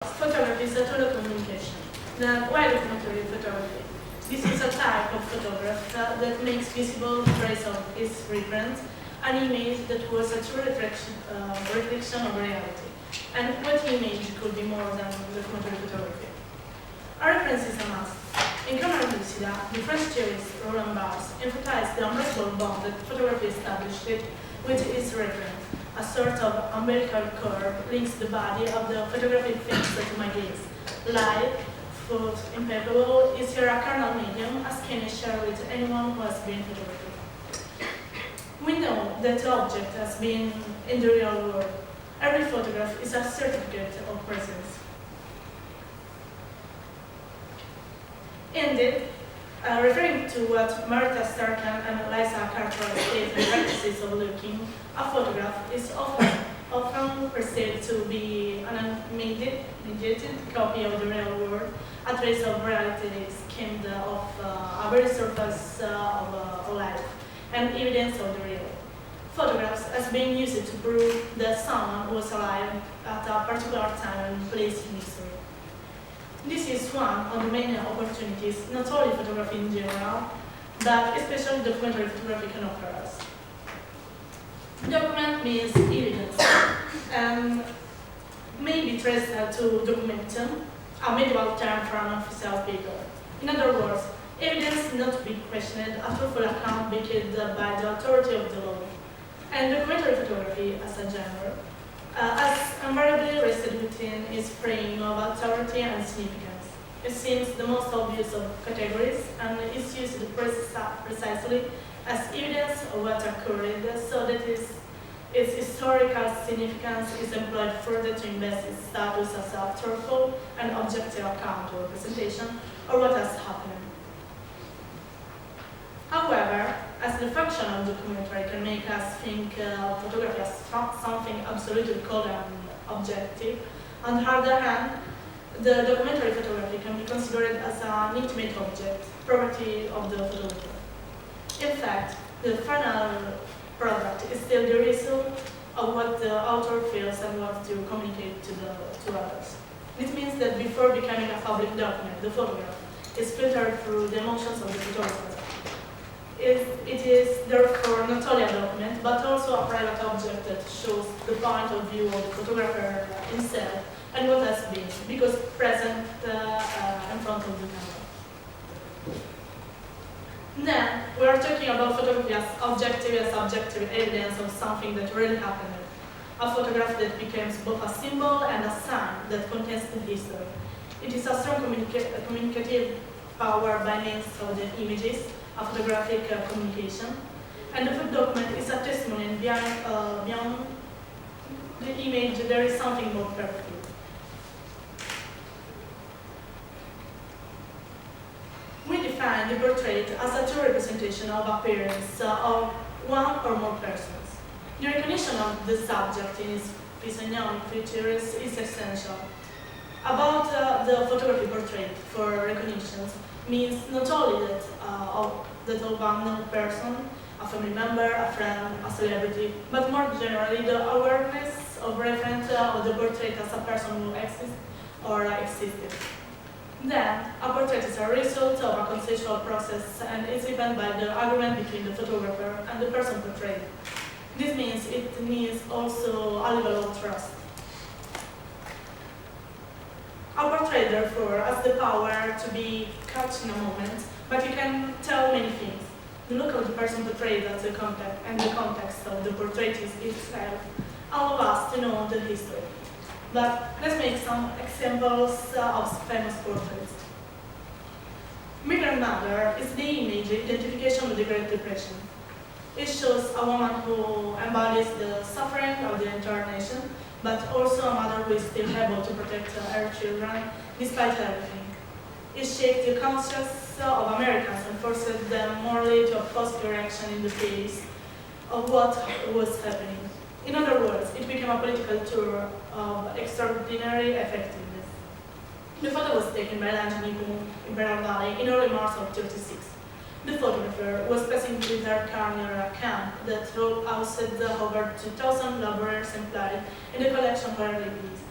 Photography is a tool of communication. Why documentary photography? This is a type of photograph that makes visible the trace of its reference, an image that was a true reflection of reality. And what image could be more than documentary photography? A reference is a must. In Camera Lucida, the French theorist Roland Barthes emphasized the unbreakable bond that photography established with its reference. A sort of umbilical cord links the body of the photographic fixed to my gaze. Light, full, impeccable, is here a carnal medium, as can you share with anyone who has been photographed. We know that the object has been in the real world. Every photograph is a certificate of presence. Indeed, referring to what Martha Starkan and Eliza Cartwright state in practices of looking, a photograph is often perceived to be an mediated copy of the real world, a trace of reality skimmed off a very surface of life, and evidence of the real. Photographs as being used to prove that someone was alive at a particular time and place in history. This is one of the many opportunities not only photography in general, but especially documentary photography can offer us. Document means evidence, and may be traced to documentum, a medieval term for an official paper. In other words, evidence not to be questioned, a truthful account backed by the authority of the law. And documentary photography as a genre has invariably rested within its frame of authority and significance. It seems the most obvious of categories and is used precisely as evidence of what occurred, so that its historical significance is employed further to invest its status as a truthful and objective account or representation of what has happened. However, as the function of documentary can make us think of photography as something absolutely cold and objective, on the other hand, the documentary photography can be considered as an intimate object, property of the photographer. In fact, the final product is still the result of what the author feels and wants to communicate to others. This means that before becoming a public document, the photograph is filtered through the emotions of the photographer. It is therefore not only a document, but also a private object that shows the point of view of the photographer himself and what has been, because present in front of the camera. Then, we are talking about photography as objective evidence of something that really happened. A photograph that becomes both a symbol and a sign that contains the history. It is a strong communicative power by means of the images, a photographic communication, and the photo document is a testimony, and beyond the image there is something more perfect. We define the portrait as a true representation of appearance of one or more persons. The recognition of the subject in its physiognomic features is essential. About the photography portrait for recognitions means not only that of a known person, a family member, a friend, a celebrity, but more generally the awareness of reference of the portrait as a person who exists or existed. Then, a portrait is a result of a conceptual process and is driven by the agreement between the photographer and the person portrayed. This means it needs also a level of trust. A portrait, therefore, has the power to be caught in a moment, but it can tell many things. The look of the person portrayed as the context and the context of the portrait itself allow us to know the history. But let's make some examples of famous portraits. My Grandmother is the image identification of the Great Depression. It shows a woman who embodies the suffering of the entire nation, but also a mother who is still able to protect her children despite everything. It shaped the conscience of Americans and forced them morally to a positive reaction in the face of what was happening. In other words, it became a political tour of extraordinary effectiveness. The photo was taken by Langenico in Imperial Valley in early March of 1936. The photographer was passing through their car near a camp that housed over 2,000 laborers employed in the collection where they lived.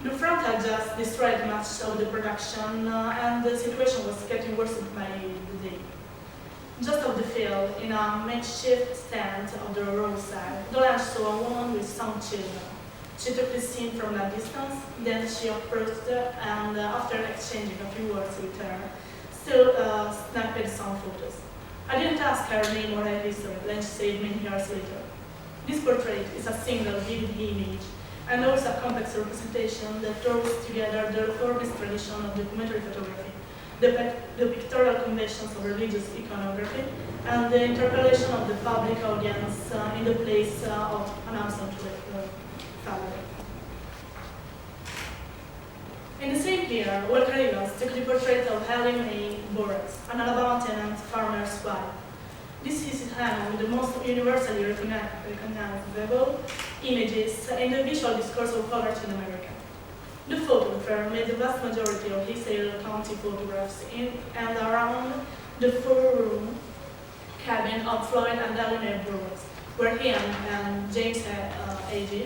The front had just destroyed much of the production, and the situation was getting worse by the day. Just off the field, in a makeshift tent on the roadside, the lunch saw a woman with some children. She took the scene from a distance, then she approached her, and after exchanging a few words with her, still snapped some photos. I didn't ask her name or her history, then she said many years later. This portrait is a single vivid image, and also a complex representation that draws together the reformist tradition of documentary photography, the pictorial conventions of religious iconography, and the interpellation of the public audience in the place of an absent family. In the same year, Walker Evans took the portrait of Ellie Mae Burroughs, an Alabama tenant farmer's wife. This is one of the most universally recognizable images in the visual discourse of poverty in America. The photographer made the vast majority of his Hale County photographs in and around the four-room cabin of Floyd and Ellie Mae Burroughs, where he and James A.G.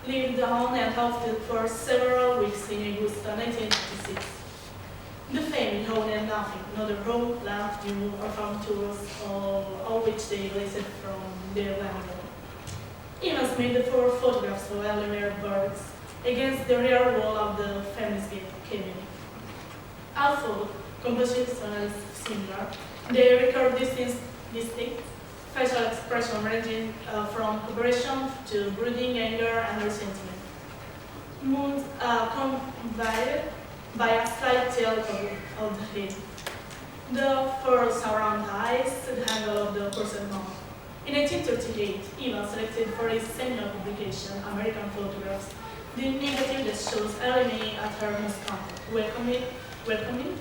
lived on and off for several weeks in August 1956. The family owned nothing, neither home, land, view, or farm tools, all which they leased from their landlord. Evans made the four photographs of Ellie Mae Burroughs against the rear wall of the family's cabin. Although composition is similar, they record distinct facial expression ranging from cooperation to brooding anger and resentment. Moods combined by a slight tilt of the head. The furrows around the eyes, the angle of the person's mouth. In 1838, Evans selected for his seminal publication, American Photographs, the negative that shows Ellie Mae at her most comfortable, welcoming,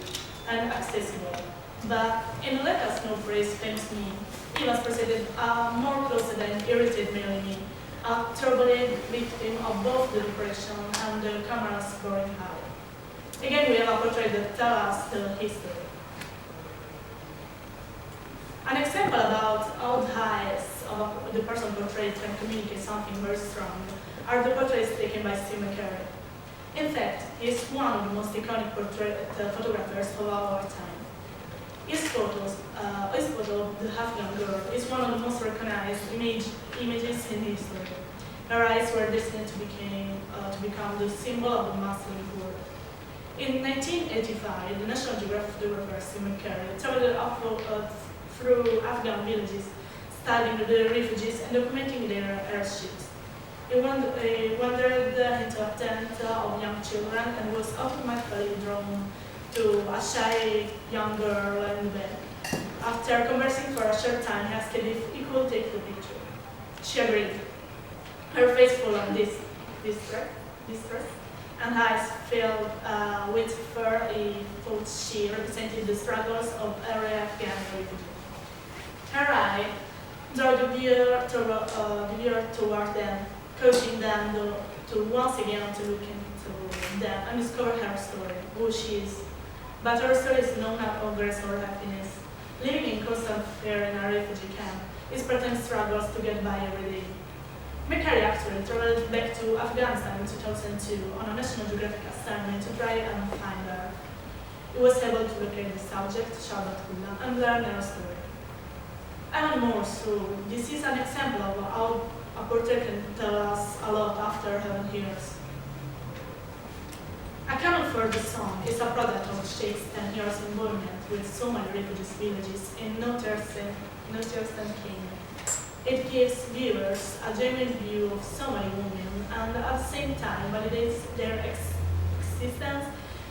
and accessible. But in Let Us Know for his famous me, Evans presented a more closed and irritated Melanie, a turbulent victim of both the depression and the camera's boring eye. Again, we have a portrait that tells us the history. An example about how the eyes of the person portrayed can communicate something very strong are the portraits taken by Steve McCurry. In fact, he is one of the most iconic photographers of our time. His photo of the Afghan girl is one of the most recognized images in history. Her eyes were destined to become the symbol of the Muslim world. In 1985, the National Geographic photographer Steve McCurry traveled through Afghan villages, studying the refugees and documenting their airships. He wandered into a tent of young children and was automatically drawn to a shy young girl in the bed. After conversing for a short time, he asked if he could take the picture. She agreed. Her face full of distress, and eyes filled with fear. He thought she represented the struggles of every Afghan refugee. Her eye drew the viewer toward them, coaching them to once again to look into them and discover her story, who she is. But her story is known as progress or happiness. Living in constant fear in a refugee camp, his pretend struggles to get by every day. McCurry actually traveled back to Afghanistan in 2002 on a National Geographic assignment to try and find her. He was able to locate the subject, Charlotte Woodland, and learn her story. And more so, this is an example of how a portrait can tell us a lot after 11 years. A Cannon for the Song is a product of Shake's 10 years involvement with so many refugee villages in northeastern Kenya. It gives viewers a genuine view of so many women and at the same time validates their existence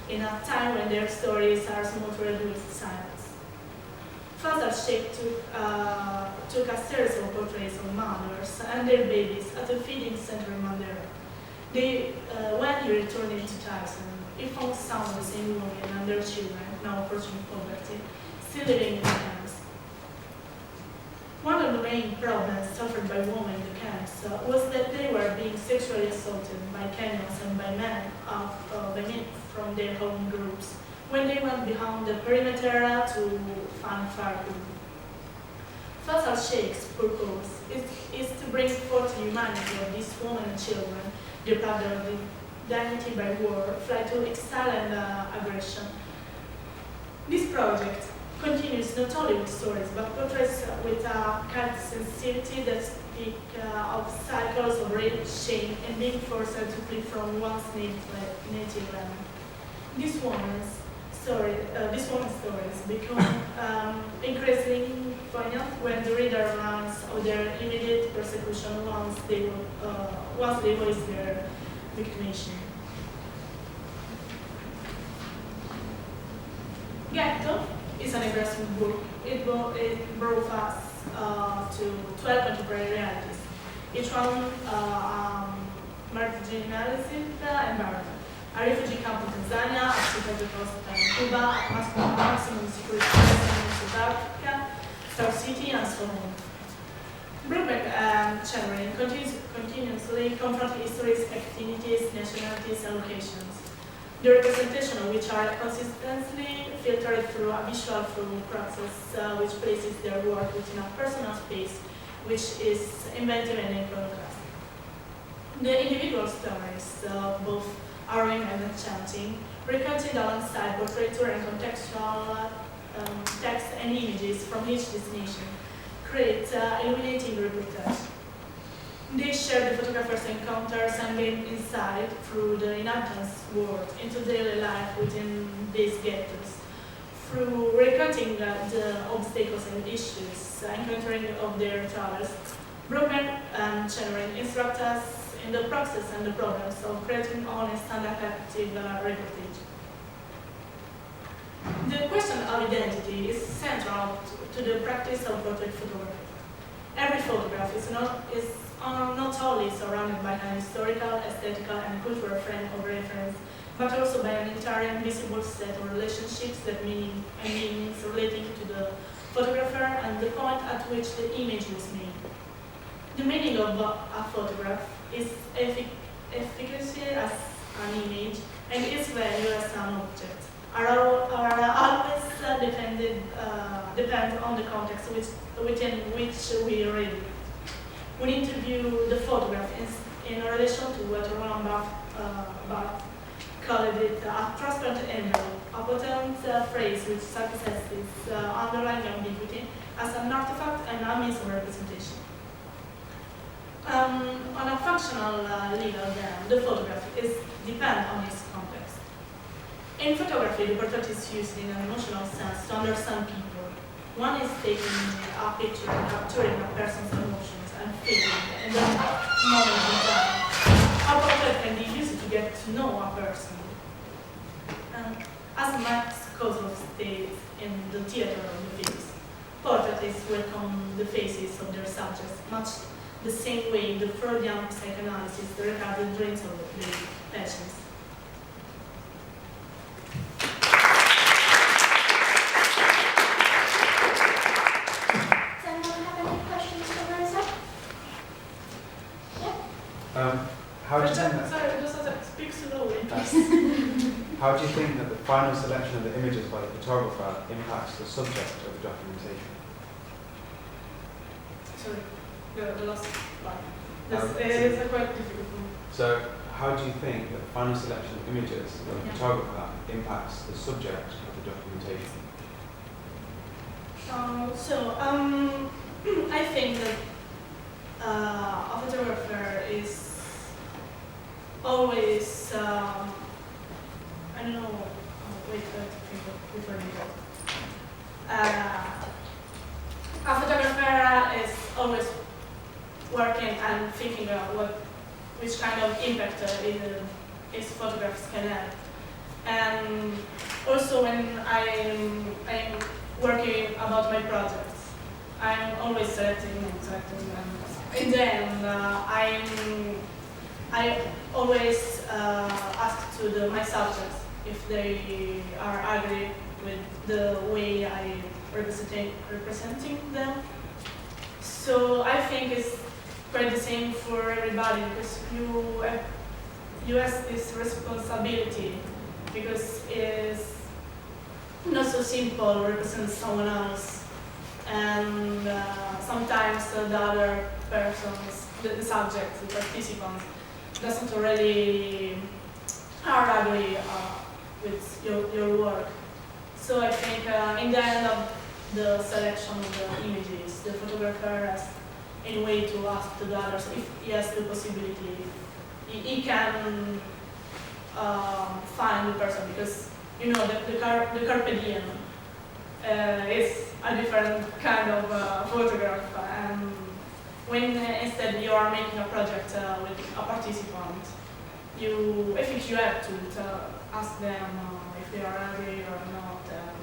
in a time when their stories are somewhat reduced to silence. Father Sheikh took a series of portraits of mothers and their babies at a feeding center in Mandera. When he returned in 2000, he found some of the same women and their children, now approaching poverty, still living in the camps. One of the main problems suffered by women in the camps was that they were being sexually assaulted by Kenyans and by men from their home groups when they went behind the perimeter to find firewood. Faisal Sheikh's purpose is to bring forth the humanity of these women and children deprived dignity by war, flight to exile and aggression. This project continues not only with stories, but portrays with a kind of sensitivity that speak of cycles of rape, shame, and being forced to flee from one's native land. This woman's stories become increasingly poignant when the reader learns of their immediate persecution once they voice their victimization. Ghetto is an aggressive book. It brought us to 12 contemporary realities, each one marginalized environment. A refugee camp in Tanzania, a secret coast in Cuba, a maximum security prison in South Africa, Star City, and so on. Brookback and Chamberlain continuously confront histories, activities, nationalities, and locations, the representation of which are consistently filtered through a visual film process which places their work within a personal space which is inventive and iconoclastic. The individual stories, both harrowing and enchanting, recounted alongside portraiture and contextual text and images from each destination, create illuminating reportage. They share the photographer's encounters and gain insight through the inhabitants' world into daily life within these ghettos, through recounting the obstacles and issues encountering of their travels. Brookman and Chenering instruct us in the process and the problems of creating honest and effective reportage. The question of identity is central to the practice of portrait photography. Every photograph is not only surrounded by an historical, aesthetical, and cultural frame of reference, but also by an entire invisible set of relationships that meanings relating to the photographer and the point at which the image was made. The meaning of a photograph is efficacy as an image and its value as an object are always depend on the context within which we read it. We need to view the photograph in relation to what Roland Barthes called it a transparent envelope, a potent phrase which successes underlying ambiguity as an artifact and a means of representation. On a functional level, then, the photograph depends on its context. In photography, the portrait is used in an emotional sense to understand people. One is taking a picture and capturing a person's emotions and feelings in the moment in time. A portrait can be used to get to know a person. As Max Kozlov states in The Theater of the Face, portraitists welcome the faces of their subjects much the same way the Freudian psychoanalysis regarded dreams of their patients. Does anyone have any questions for Rosa? Yeah? How do you think that, Sorry, just speak slowly. how do you think that the final selection of the images by the photographer impacts the subject of the documentation? Sorry, the last part. It's a quite difficult one. So, how do you think that the final selection of images by the Yeah. photographer impacts the subject of the documentation? I think that a photographer is always, I don't know, wait, before you go. A photographer is always working and thinking about which kind of impact his photographs can have. And also when I'm working about my projects, I'm always selecting and in the end I always ask to my subjects if they are agree with the way I representing them. So I think it's quite the same for everybody because you have this responsibility because it's not so simple to represent someone else, and sometimes the other persons, the subjects, the participants, doesn't really are agree with your work. So I think in the end of the selection of the images, the photographer has a way to ask to the others if he has the possibility, he can find the person, because you know the carpe diem is a different kind of photograph, and when instead you are making a project with a participant, I think you have to ask them if they are angry or not, and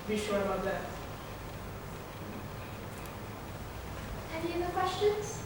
be sure about that. Any other questions?